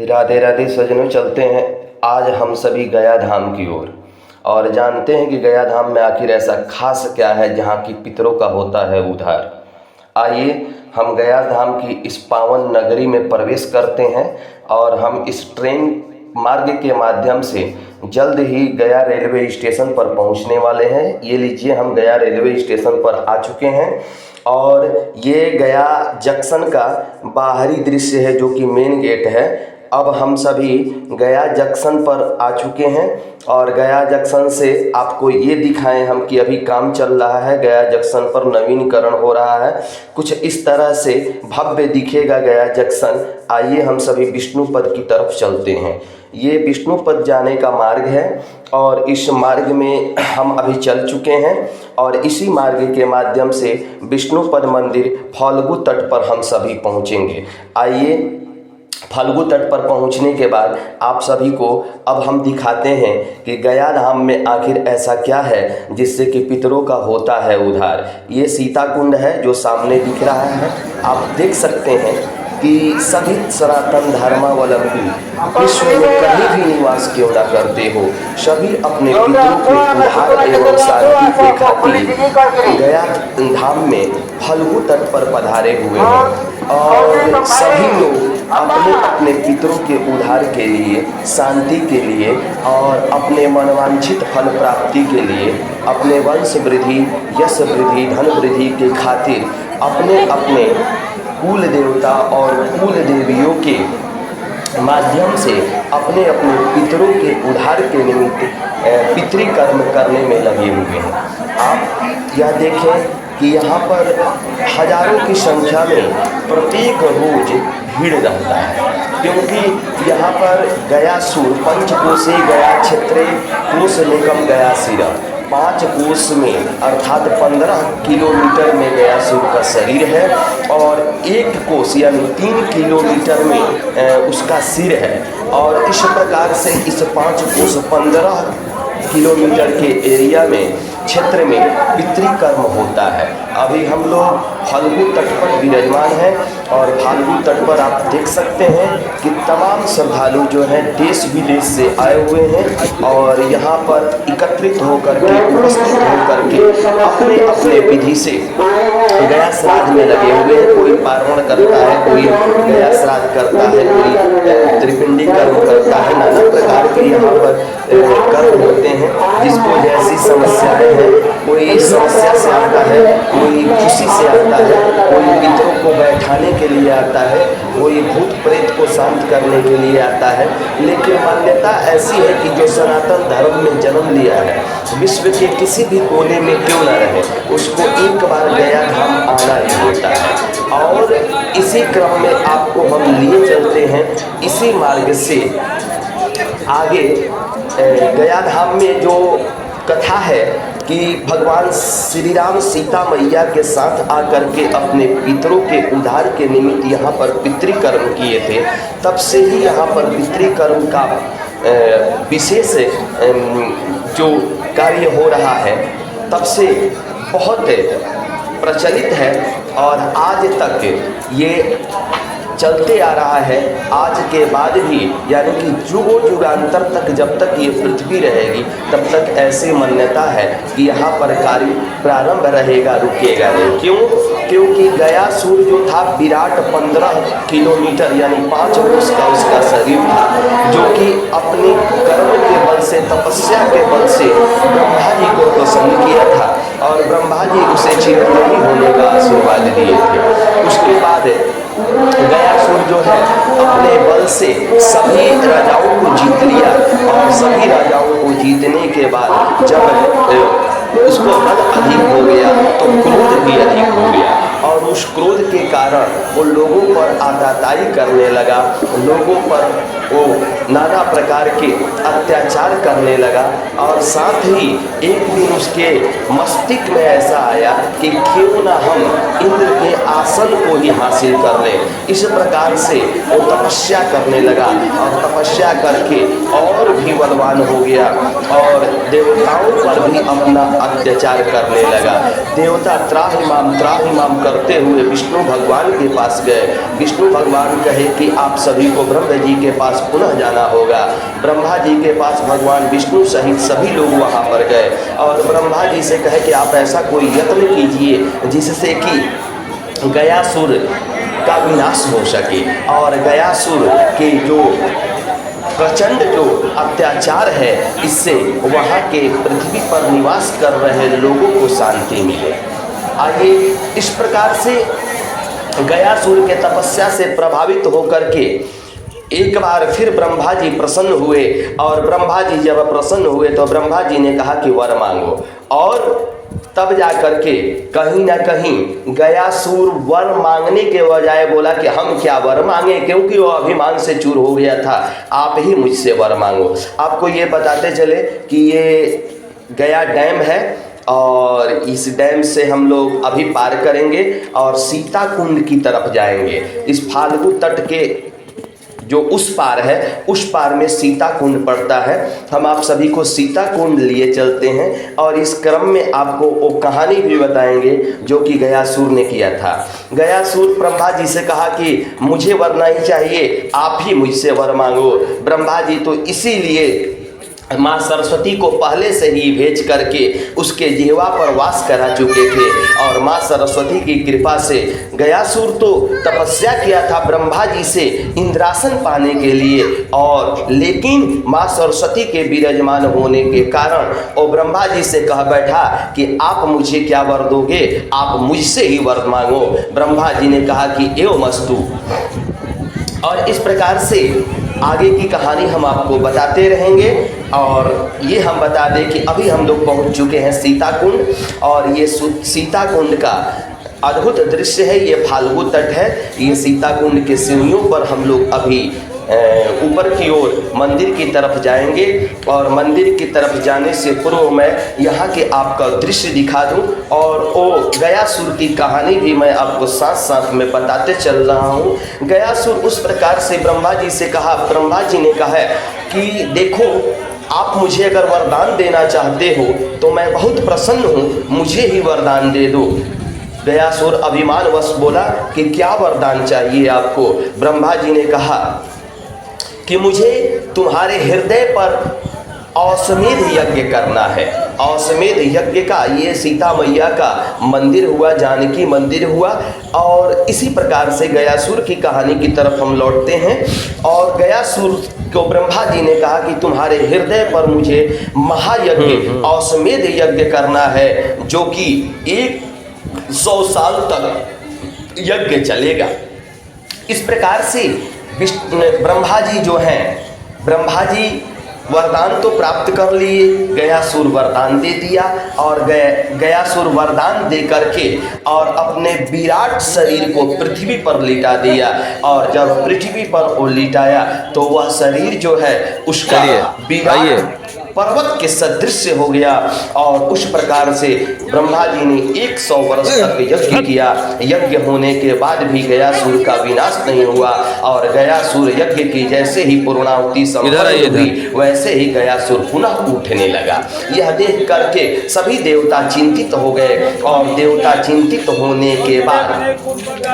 राधे राधे सजनों, चलते हैं आज हम सभी गया धाम की ओर और जानते हैं कि गया धाम में आखिर ऐसा खास क्या है जहाँ की पितरों का होता है उद्धार। आइए हम गया धाम की इस पावन नगरी में प्रवेश करते हैं और हम इस ट्रेन मार्ग के माध्यम से जल्द ही गया रेलवे स्टेशन पर पहुंचने वाले हैं। ये लीजिए, हम गया रेलवे स्टेशन पर आ चुके हैं और ये गया जंक्शन का बाहरी दृश्य है जो कि मेन गेट है। अब हम सभी गया जंक्शन पर आ चुके हैं और गया जंक्शन से आपको ये दिखाएं हम कि अभी काम चल रहा है। गया जंक्शन पर नवीनीकरण हो रहा है, कुछ इस तरह से भव्य दिखेगा गया जंक्शन। आइए हम सभी विष्णुपद की तरफ चलते हैं। ये विष्णुपद जाने का मार्ग है और इस मार्ग में हम अभी चल चुके हैं और इसी मार्ग के माध्यम से विष्णुपद मंदिर फाल्गु तट पर हम सभी पहुँचेंगे। आइए फाल्गु तट पर पहुंचने के बाद आप सभी को अब हम दिखाते हैं कि गया धाम में आखिर ऐसा क्या है जिससे कि पितरों का होता है उद्धार। ये सीता कुंड है जो सामने दिख रहा है। आप देख सकते हैं कि सभी सनातन धर्मावलंबी विश्व में कहीं भी निवास क्यों न करते हो, सभी अपने पितरों के उद्धार एवं शांति के खातिर गया धाम में फाल्गु तट पर पधारे हुए हैं और सभी लोग अपने अपने पितरों के उद्धार के लिए, शांति के लिए और अपने मनवांछित फल प्राप्ति के लिए, अपने वंश वृद्धि, यश वृद्धि, धन वृद्धि के खातिर अपने अपने कुल देवता और कुल देवियों के माध्यम से अपने अपने पितरों के उद्धार के निमित्त पितृकर्म करने में लगे हुए हैं। आप यह देखें कि यहाँ पर हजारों की संख्या में प्रत्येक रोज भीड़ रहता है, क्योंकि यहाँ पर गया सुर पंचकोशी गया क्षेत्रे कोश निगम गया सिरा 5 कोश में अर्थात 15 किलोमीटर में गया सुर का शरीर है और 1 कोश यानी 3 किलोमीटर में उसका सिर है। और इस प्रकार से इस 5 कोश 15 किलोमीटर के एरिया में क्षेत्र में पितृकर्म होता है। अभी हम लोग फाल्गु तट पर विराजमान हैं और फाल्गु तट पर आप देख सकते हैं कि तमाम श्रद्धालु जो हैं देश विदेश से आए हुए हैं और यहाँ पर एकत्रित होकर के, उपस्थित होकर के अपने अपने विधि से गया श्राद्ध में लगे हुए हैं। कोई पार्वण करता है, कोई गया श्राद्ध करता है, कोई त्रिपिंडी कर्म करता है। नाना प्रकार के यहाँ पर कर्म होते हैं जिसको जैसी समस्याएं हैं, कोई समस्या से आता है, कोई खुशी से आता है, कोई पितरों को बैठाने के लिए आता है, कोई भूत प्रेत को शांत करने के लिए आता है। लेकिन मान्यता ऐसी है कि जो सनातन धर्म में जन्म लिया है, विश्व के किसी भी कोने में क्यों न रहे, उसको एक बार गया धाम आना ही होता है। और इसी क्रम में आपको हम लिए चलते हैं इसी मार्ग से आगे। गया धाम में जो कथा है कि भगवान श्री राम सीता मैया के साथ आकर के अपने पितरों के उद्धार के निमित्त यहाँ पर पितृकर्म किए थे, तब से ही यहाँ पर पितृकर्म का विशेष जो कार्य हो रहा है तब से बहुत प्रचलित है और आज तक ये चलते आ रहा है। आज के बाद भी यानी कि युगों युगांतर तक, जब तक ये पृथ्वी रहेगी तब तक ऐसी मान्यता है कि यहाँ पर कार्य प्रारंभ रहेगा, रुकेगा नहीं। क्यों? क्योंकि गया सूर जो था विराट 15 किलोमीटर यानी 5 कोस का उसका शरीर था, जो कि अपने कर्म के बल से, तपस्या के बल से ब्रह्मा जी को प्रसन्न किया था और ब्रह्मा जी उसे चिरंजीवी होने का आशीर्वाद दिए थे। उसके बाद गयासुर जो है अपने बल से सभी राजाओं को जीत लिया और सभी राजाओं को जीतने के बाद जब उसको बल अधिक हो गया तो क्रोध भी अधिक हो गया और उस क्रोध के कारण वो लोगों पर आताताई करने लगा, लोगों पर वो नाना प्रकार के अत्याचार करने लगा। और साथ ही एक दिन उसके मस्तिष्क में ऐसा आया कि क्यों ना हम इंद्र के आसन को ही हासिल कर ले। इस प्रकार से वो तपस्या करने लगा और तपस्या करके और भी बलवान हो गया और देवताओं पर भी अपना अत्याचार करने लगा। देवता त्राहिमाम करते हुए विष्णु भगवान के पास गए। विष्णु भगवान कहे कि आप सभी को ब्रह्मा जी के पास पुनः जाना होगा। ब्रह्मा जी के पास भगवान विष्णु सहित सभी लोग वहाँ पर गए और ब्रह्मा जी से कहे कि आप ऐसा कोई यत्न कीजिए जिससे कि गयासुर का विनाश हो सके और गयासुर के जो प्रचंड जो अत्याचार है इससे वहाँ के पृथ्वी पर निवास कर रहे लोगों को शांति मिले। आइए इस प्रकार से गयासुर के तपस्या से प्रभावित होकर के एक बार फिर ब्रह्मा जी प्रसन्न हुए और ब्रह्मा जी जब प्रसन्न हुए तो ब्रह्मा जी ने कहा कि वर मांगो और तब जा करके कहीं ना कहीं गयासुर वर मांगने के बजाय बोला कि हम क्या वर मांगे, क्योंकि वो अभिमान से चूर हो गया था। आप ही मुझसे वर मांगो। आपको ये बताते चले कि ये गया डैम है और इस डैम से हम लोग अभी पार करेंगे और सीता कुंड की तरफ जाएंगे। इस फाल्गु तट के जो उस पार है उस पार में सीता कुंड पड़ता है। हम आप सभी को सीता कुंड लिए चलते हैं और इस क्रम में आपको वो कहानी भी बताएंगे जो कि गयासुर ने किया था। गयासुर ब्रह्मा जी से कहा कि मुझे वर नहीं चाहिए, आप ही मुझसे वर मांगो। ब्रह्मा जी तो इसीलिए माँ सरस्वती को पहले से ही भेज करके उसके जिह्वा पर वास करा चुके थे और माँ सरस्वती की कृपा से गयासुर तो तपस्या किया था ब्रह्मा जी से इंद्रासन पाने के लिए और लेकिन माँ सरस्वती के विराजमान होने के कारण वो ब्रह्मा जी से कह बैठा कि आप मुझे क्या वर दोगे, आप मुझसे ही वर मांगो। ब्रह्मा जी ने कहा कि एवं अस्तु। और इस प्रकार से आगे की कहानी हम आपको बताते रहेंगे और ये हम बता दें कि अभी हम लोग पहुंच चुके हैं सीता कुंड और ये सीता कुंड का अद्भुत दृश्य है। ये फाल्गु तट है। ये सीता कुंड के सीढ़ियों पर हम लोग अभी ऊपर की ओर मंदिर की तरफ जाएंगे और मंदिर की तरफ जाने से पूर्व मैं यहाँ के आपका दृश्य दिखा दूँ और वो गयासुर की कहानी भी मैं आपको साथ साथ में बताते चल रहा हूँ। गयासुर उस प्रकार से ब्रह्मा जी से कहा, ब्रह्मा जी ने कहा कि देखो आप मुझे अगर वरदान देना चाहते हो तो मैं बहुत प्रसन्न हूँ, मुझे ही वरदान दे दो। गयासुर अभिमानवश बोला कि क्या वरदान चाहिए आपको। ब्रह्मा जी ने कहा कि मुझे तुम्हारे हृदय पर अश्वमेध यज्ञ करना है। अश्वमेध यज्ञ का ये सीता मैया का मंदिर हुआ, जानकी मंदिर हुआ और इसी प्रकार से गयासुर की कहानी की तरफ हम लौटते हैं और गयासुर को ब्रह्मा जी ने कहा कि तुम्हारे हृदय पर मुझे महायज्ञ अश्वमेध यज्ञ करना है जो कि 100 साल तक यज्ञ चलेगा। इस प्रकार से ब्रह्मा जी जो हैं, ब्रह्मा जी वरदान तो प्राप्त कर लिए, गयासुर वरदान दे दिया और गयासुर वरदान दे करके और अपने विराट शरीर को पृथ्वी पर लिटा दिया और जब पृथ्वी पर वो लिटाया तो वह शरीर जो है उसका विराट पर्वत के सदृश हो गया और उस प्रकार से ब्रह्मा जी ने 100 वर्ष तक यज्ञ किया। यज्ञ होने के बाद भी गयासुर का विनाश नहीं हुआ और गयासुर यज्ञ की जैसे ही पूर्णाहुति संपन्न हुई वैसे ही गयासुर पुनः उठने लगा। यह देख करके सभी देवता चिंतित हो गए और देवता चिंतित होने के बाद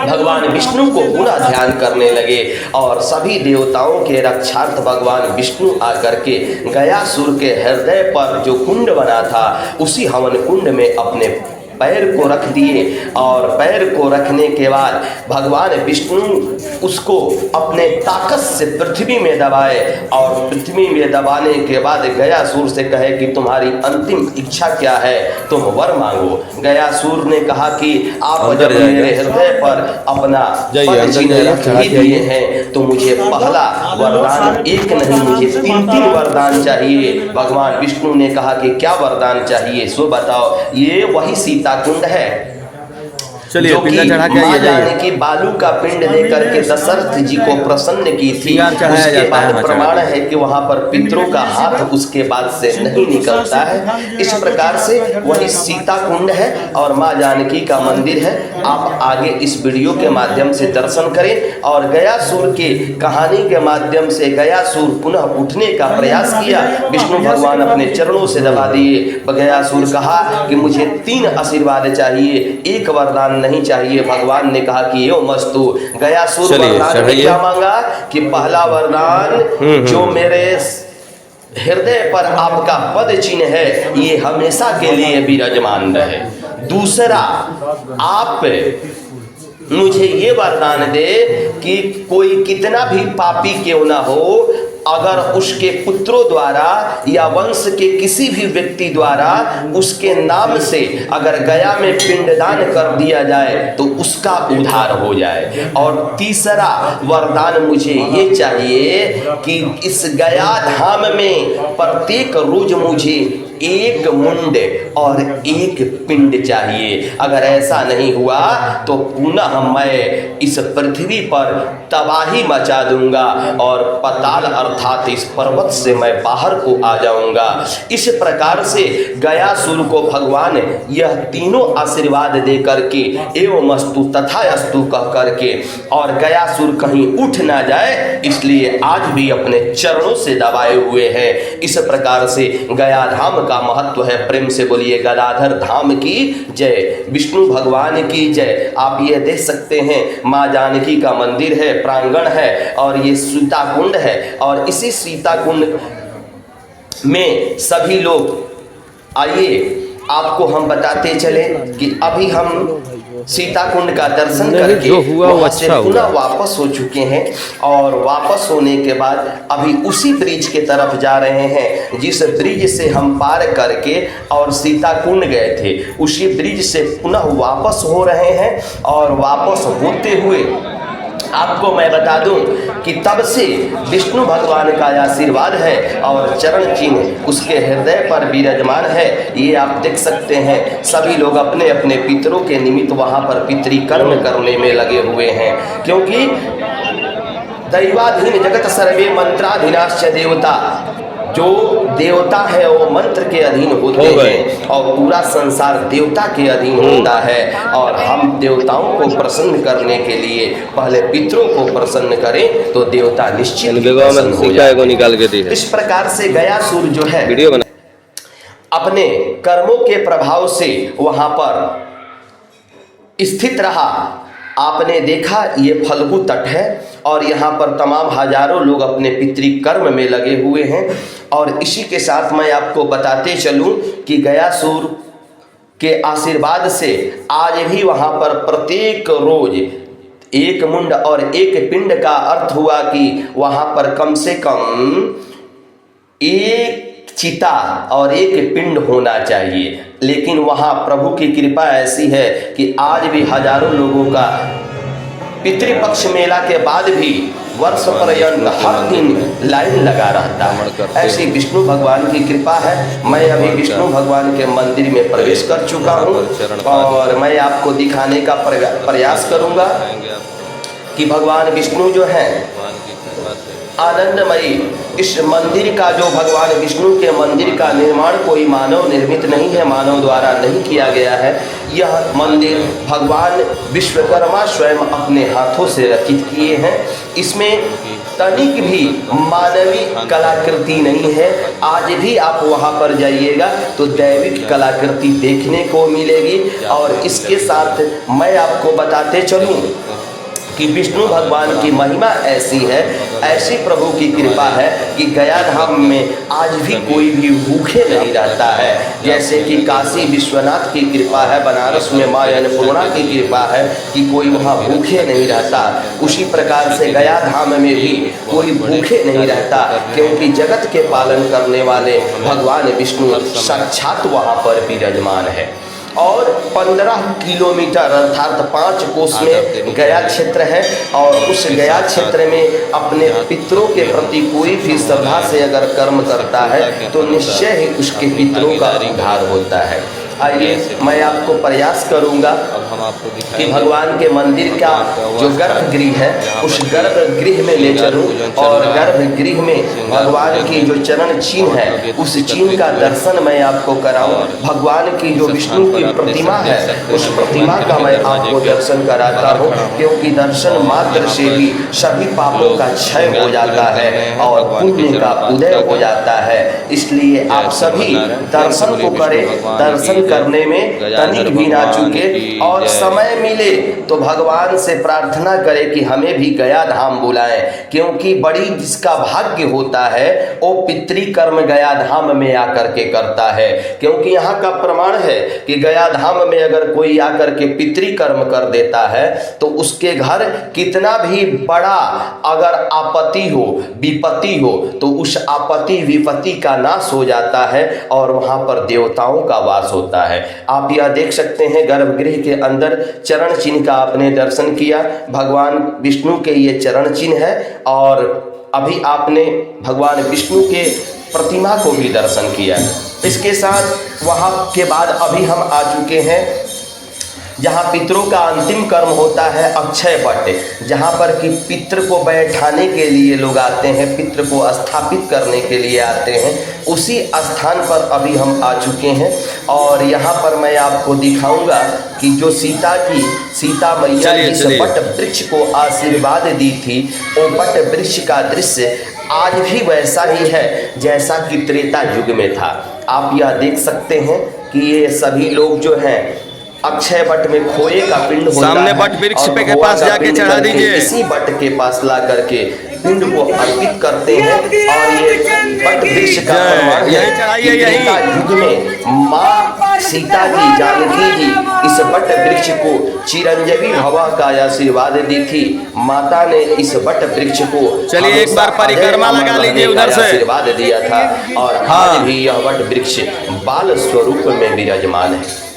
भगवान विष्णु को पुनः ध्यान करने लगे और सभी देवताओं के रक्षार्थ भगवान विष्णु आकर के गयासुर के हृदय पर जो कुंड बना था उसी हवन कुंड में अपने पैर को रख दिए और पैर को रखने के बाद भगवान विष्णु उसको अपने ताकत से पृथ्वी में दबाए और पृथ्वी में दबाने के बाद गयासुर से कहे कि तुम्हारी अंतिम इच्छा क्या है, तुम वर मांगो। गयासुर ने कहा कि आप जब मेरे हृदय पर अपना पद चिन्ह रख ही दिए हैं तो मुझे पहला वरदान एक नहीं मुझे 3 वरदान चाहिए। भगवान विष्णु ने कहा कि क्या वरदान चाहिए सो बताओ। ये वही सीता कुंड है चलिए, जो पिंड कि चढ़ा के मां आइए, जाइए। जानकी बालू का पिंड लेकर के दशरथ जी को प्रसन्न की थी। श्रृंगार चढ़ाया उसके जाता है बाद वहाँ प्रमाण चढ़ा के। है कि वहां पर पितरों का हाथ उसके बाद से नहीं निकलता है। इस प्रकार से वही सीता कुंड है और मां जानकी का मंदिर है। आप आगे इस वीडियो के माध्यम से दर्शन करें और गयासुर के कहानी के माध्यम से गयासुर पुनः उठने का प्रयास किया। विष्णु भगवान अपने चरणों से दबा दिए। गयासुर कहा कि मुझे 3 आशीर्वाद चाहिए, 1 वरदान नहीं चाहिए। भगवान ने कहा कि यो मस्तु। गयासुर वरदान में क्या मांगा कि पहला वरदान जो मेरे हृदय पर आपका पद चिन्ह है ये हमेशा के लिए विराजमान रहे। दूसरा, आप मुझे ये वरदान दे कि कोई कितना भी पापी क्यों ना हो, अगर उसके पुत्रों द्वारा या वंश के किसी भी व्यक्ति द्वारा उसके नाम से अगर गया में पिंडदान कर दिया जाए तो उसका उद्धार हो जाए। और तीसरा वरदान मुझे ये चाहिए कि इस गया धाम में प्रत्येक रोज मुझे 1 मुंड और 1 पिंड चाहिए। अगर ऐसा नहीं हुआ तो पुनः मैं इस पृथ्वी पर तबाही मचा दूंगा और पाताल अर्थात इस पर्वत से मैं बाहर को आ जाऊंगा। इस प्रकार से गयासुर को भगवान यह तीनों आशीर्वाद दे करके एवं अस्तु तथा अस्तु कह करके और गयासुर कहीं उठ ना जाए इसलिए आज भी अपने चरणों से दबाए हुए हैं। इस प्रकार से गया धाम का महत्व है। प्रेम से बोलिए गदाधर धाम की जय, विष्णु भगवान की जय। आप ये देख सकते हैं मां जानकी का मंदिर है, प्रांगण है और ये सीता कुंड है और इसी सीता कुंड में सभी लोग, आइए आपको हम बताते चले कि अभी हम सीता कुंड का दर्शन करके वहां से पुनः वापस हो चुके हैं और वापस होने के बाद अभी उसी ब्रिज के तरफ जा रहे हैं जिस ब्रिज से हम पार करके और सीता कुंड गए थे। उसी ब्रिज से पुनः वापस हो रहे हैं और वापस होते हुए आपको मैं बता दूं कि तब से विष्णु भगवान का आशीर्वाद है और चरण चिन्ह उसके हृदय पर विराजमान है। ये आप देख सकते हैं सभी लोग अपने अपने पितरों के निमित्त वहां पर पितृकर्म करने में लगे हुए हैं, क्योंकि दैवाधीन जगत सर्वे मंत्राधीनाश्च देवता, जो देवता है वो मंत्र के अधीन होते हैं और पूरा संसार देवता के अधीन होता है। और हम देवताओं को प्रसन्न करने के लिए पहले पितरों को प्रसन्न करें तो देवता निश्चित प्रसन्न हो जाएंगे। इस प्रकार से गयासुर जो है अपने कर्मों के प्रभाव से वहां पर स्थित रहा। आपने देखा ये फल्गु तट है और यहाँ पर तमाम हजारों लोग अपने पितृकर्म में लगे हुए हैं। और इसी के साथ मैं आपको बताते चलूं कि गयासुर के आशीर्वाद से आज भी वहाँ पर प्रत्येक रोज 1 मुंड और 1 पिंड का अर्थ हुआ कि वहाँ पर कम से कम 1 चिता और 1 पिंड होना चाहिए। लेकिन वहाँ प्रभु की कृपा ऐसी है कि आज भी हजारों लोगों का पितृपक्ष मेला के बाद भी वर्ष पर्यंत हर दिन लाइन लगा रहता है। ऐसी विष्णु भगवान की कृपा है। मैं अभी विष्णु भगवान के मंदिर में प्रवेश कर चुका हूँ और मैं आपको दिखाने का प्रयास करूँगा कि भगवान विष्णु जो है आनंदमयी। इस मंदिर का जो भगवान विष्णु के मंदिर का निर्माण कोई मानव निर्मित नहीं है, मानव द्वारा नहीं किया गया है। यह मंदिर भगवान विश्वकर्मा स्वयं अपने हाथों से रचित किए हैं। इसमें तनिक भी मानवीय कलाकृति नहीं है। आज भी आप वहां पर जाइएगा तो दैविक कलाकृति देखने को मिलेगी। और इसके साथ मैं आपको बताते चलूं कि विष्णु भगवान की महिमा ऐसी है, ऐसी प्रभु की कृपा है कि गया धाम में आज भी कोई भी भूखे नहीं रहता है। जैसे कि काशी विश्वनाथ की कृपा है, बनारस में मां अन्नपूर्णा की कृपा है कि कोई वहाँ भूखे नहीं रहता, उसी प्रकार से गया धाम में भी कोई भूखे नहीं रहता, क्योंकि जगत के पालन करने वाले भगवान विष्णु साक्षात वहाँ पर विराजमान है। और 15 किलोमीटर अर्थात 5 कोस में गया क्षेत्र है और उस गया क्षेत्र में अपने पितरों के प्रति कोई भी श्रद्धा से अगर कर्म करता है तो निश्चय ही उसके पितरों का उद्धार होता है। आइए मैं आपको प्रयास करूंगा कि भगवान के मंदिर का जो गर्भगृह है उस गर्भगृह में ले चलूं और गर्भगृह में भगवान की जो चरण चिन्ह है उस चिन्ह का दर्शन मैं आपको कराऊं। भगवान की जो विष्णु की प्रतिमा है उस प्रतिमा का मैं आपको दर्शन कराता हूँ, क्योंकि दर्शन मात्र से भी सभी पापों का क्षय हो जाता है और पुण्य का उदय हो जाता है। इसलिए आप सभी दर्शन को करें, दर्शन करने में तनिक भी ना चूके और समय मिले तो भगवान से प्रार्थना करें कि हमें भी गया धाम बुलाएं, क्योंकि बड़ी जिसका भाग्य होता है वो पितृकर्म गया धाम में आकर के करता है। क्योंकि यहाँ का प्रमाण है कि गया धाम में अगर कोई आकर के पितृकर्म कर देता है तो उसके घर कितना भी बड़ा अगर आपत्ति हो विपत्ति हो तो उस आपत्ति विपत्ति का नाश हो जाता है और वहां पर देवताओं का वास होता है। आप यह देख सकते हैं गर्भगृह के अंदर चरण चिन्ह का आपने दर्शन किया, भगवान विष्णु के ये चरण चिन्ह है और अभी आपने भगवान विष्णु के प्रतिमा को भी दर्शन किया। इसके साथ वहाँ के बाद अभी हम आ चुके हैं जहाँ पितरों का अंतिम कर्म होता है अक्षय वट, जहाँ पर कि पितृ को बैठाने के लिए लोग आते हैं, पितृ को स्थापित करने के लिए आते हैं। उसी स्थान पर अभी हम आ चुके हैं और यहाँ पर मैं आपको दिखाऊंगा कि जो सीता मैया इस वट वृक्ष को आशीर्वाद दी थी, वो वट वृक्ष का दृश्य आज भी वैसा ही है जैसा कि त्रेता युग में था। आप यह देख सकते हैं कि ये सभी लोग जो हैं अक्षय वट में खोए का पिंड होता सामने वट वृक्ष पे के पास जाके चढ़ा दीजिए। इसी वट के पास ला करके पिंड को अर्पित करते हैं और ये वट वृक्ष का प्रमाण है कि त्रेता युग में माँ सीता जी जानकी जी इस वट वृक्ष को चिरंजीवी भवा का आशीर्वाद दी थी। माता ने इस वट वृक्ष को चलिए एक बार परिक्रमा लगा लीजिए उधर से आशीर्वाद दिया था और आज भी यह वट वृक्ष बाल स्वरूप में विराजमान है।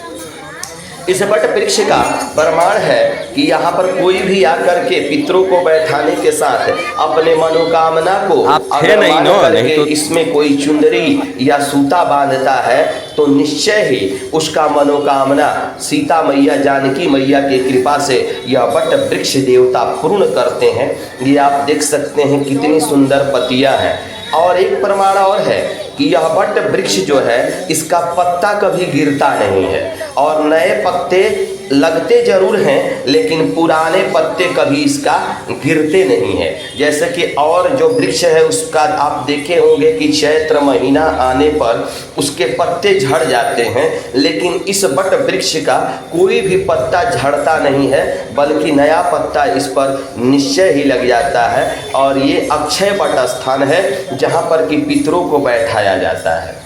इस वट वृक्ष का प्रमाण है कि यहाँ पर कोई भी आकर के पितरों को बैठाने के साथ अपने मनोकामना को अगर मान करके तो इसमें कोई चुंदरी या सूता बांधता है तो निश्चय ही उसका मनोकामना सीता मैया जानकी मैया की कृपा से यह वट वृक्ष देवता पूर्ण करते हैं। ये आप देख सकते हैं कितनी सुंदर पत्तियां हैं। और एक प्रमाण और है कि यह वट वृक्ष जो है इसका पत्ता कभी गिरता नहीं है और नए पत्ते लगते जरूर हैं लेकिन पुराने पत्ते कभी इसका गिरते नहीं है। जैसे कि और जो वृक्ष है उसका आप देखे होंगे कि चैत्र महीना आने पर उसके पत्ते झड़ जाते हैं, लेकिन इस वट वृक्ष का कोई भी पत्ता झड़ता नहीं है बल्कि नया पत्ता इस पर निश्चय ही लग जाता है। और ये अक्षय वट स्थान है जहाँ पर कि पितरों को बैठाया जाता है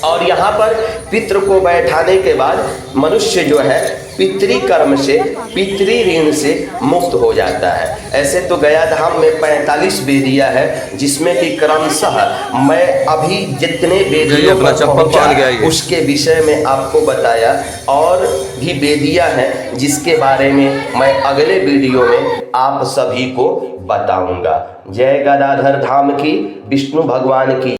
और यहाँ पर पितृ को बैठाने के बाद मनुष्य जो है पितृकर्म से पितृ ऋण से मुक्त हो जाता है। ऐसे तो गया धाम में 45 बेदियाँ है जिसमें कि क्रमशः मैं अभी जितने बेदियों पर पहुंचा उसके विषय में आपको बताया और भी बेदियाँ हैं जिसके बारे में मैं अगले वीडियो में आप सभी को बताऊंगा। जय गदाधर धाम की, विष्णु भगवान की।